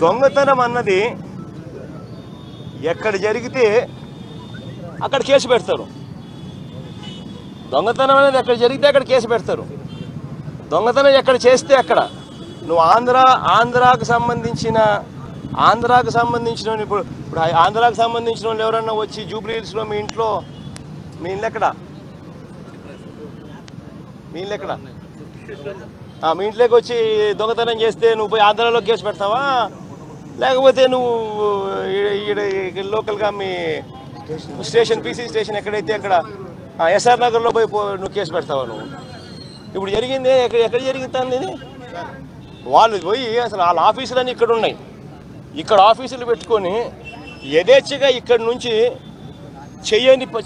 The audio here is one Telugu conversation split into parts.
దొంగతనం అన్నది ఎక్కడ జరిగితే అక్కడ కేసు పెడతారు. దొంగతనం అనేది ఎక్కడ జరిగితే అక్కడ కేసు పెడతారు. దొంగతనం ఎక్కడ చేస్తే అక్కడ. నువ్వు ఆంధ్రాకు సంబంధించిన ఇప్పుడు ఆంధ్రాకు సంబంధించిన వాళ్ళు ఎవరన్నా వచ్చి జూబ్లీ హిల్స్లో మీ ఇల్లు ఎక్కడ? మీ ఇంట్లోకి వచ్చి దొంగతనం చేస్తే నువ్వు పోయి ఆంధ్రాలో కేసు పెడతావా? లేకపోతే నువ్వు లోకల్గా మీ స్టేషన్ పీసీ స్టేషన్ ఎక్కడైతే అక్కడ ఎస్ఆర్ నగర్లో పోయి నువ్వు కేసు పెడతావా? నువ్వు ఇప్పుడు జరిగింది ఎక్కడ జరిగింది ఇది? వాళ్ళు పోయి అసలు వాళ్ళ ఆఫీసులన్నీ ఇక్కడ ఉన్నాయి. ఇక్కడ ఆఫీసులు పెట్టుకొని యథేచ్ఛగా ఇక్కడి నుంచి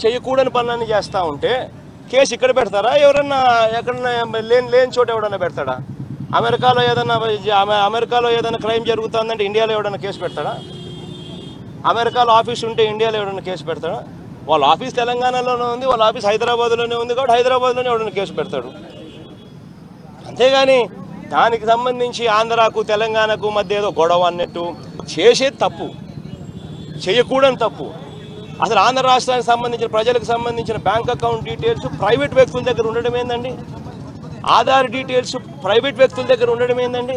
చేయకూడని పనులన్నీ చేస్తూ ఉంటే కేసు ఇక్కడ పెడతారా? ఎవరన్నా ఎక్కడన్నా లేని చోట ఎవడన్నా పెడతాడా? అమెరికాలో ఏదైనా క్రైమ్ జరుగుతుందంటే ఇండియాలో ఎవడన్నా కేసు పెడతాడా? అమెరికాలో ఆఫీస్ ఉంటే ఇండియాలో ఎవడన్నా కేసు పెడతాడా? వాళ్ళ ఆఫీస్ తెలంగాణలోనే ఉంది, వాళ్ళ ఆఫీస్ హైదరాబాద్లోనే ఉంది కాబట్టి హైదరాబాద్లోనే ఎవడన్నా కేసు పెడతాడు. అంతేగాని దానికి సంబంధించి ఆంధ్రాకు తెలంగాణకు మధ్య ఏదో గొడవ అన్నట్టు చేసేది తప్పు, చేయకూడని తప్పు. అసలు ఆంధ్ర రాష్ట్రానికి సంబంధించిన ప్రజలకు సంబంధించిన బ్యాంక్ అకౌంట్ డీటెయిల్స్ ప్రైవేట్ వ్యక్తుల దగ్గర ఉండడం ఏందండి? ఆధార్ డీటెయిల్స్ ప్రైవేట్ వ్యక్తుల దగ్గర ఉండడం ఏందండి?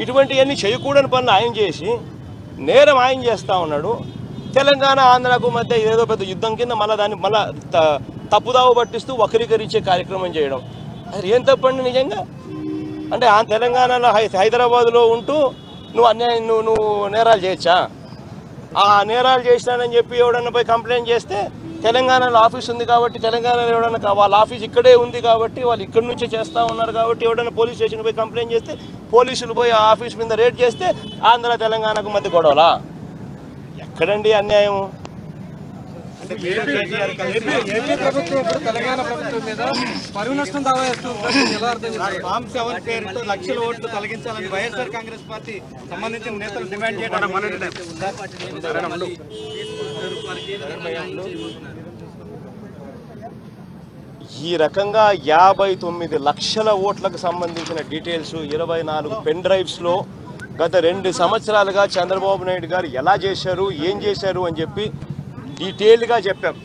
ఇటువంటివన్నీ చేయకూడని పనులు ఆయన చేసి నేరం ఆయన చేస్తూ ఉన్నాడు. తెలంగాణ ఆంధ్రాకు మధ్య ఏదో పెద్ద యుద్ధం కింద దాన్ని తప్పుదావ పట్టిస్తూ వక్రీకరించే కార్యక్రమం చేయడం అది ఏం తప్పండి నిజంగా? అంటే తెలంగాణలో హైదరాబాద్లో ఉంటూ నువ్వు నేరాలు చేయొచ్చా? ఆ నేరాలు చేసినానని చెప్పి ఎవడన్నా పోయి కంప్లైంట్ చేస్తే తెలంగాణలో ఆఫీస్ ఉంది కాబట్టి తెలంగాణలో ఎవడన్నా వాళ్ళ ఆఫీస్ ఇక్కడే ఉంది కాబట్టి వాళ్ళు ఇక్కడి నుంచే చేస్తూ ఉన్నారు కాబట్టి ఎవడన్నా పోలీస్ స్టేషన్ పోయి కంప్లైంట్ చేస్తే పోలీసులు పోయి ఆ ఆఫీస్ మీద రేడ్ చేస్తే ఆంధ్ర తెలంగాణకు మధ్య గొడవలా? ఎక్కడండి అన్యాయం? ఏపీ ప్రభుత్వం ఇప్పుడు తెలంగాణ ప్రభుత్వం మీద పరువు నష్టం దావా చేస్తుంది. ఫామ్ 7 పేరుతో లక్షల ఓట్లు తొలగించాలని వైఎస్ఆర్ కాంగ్రెస్ పార్టీ సంబంధించిన నేతలు డిమాండ్ చేయడం. ఈ రకంగా 59 లక్షల ఓట్లకు సంబంధించిన డీటెయిల్స్ 24 పెన్ డ్రైవ్స్లో గత 2 సంవత్సరాలుగా చంద్రబాబు నాయుడు గారు ఎలా చేశారు, ఏం చేశారు అని చెప్పి డీటెయిల్గా చెప్పాం.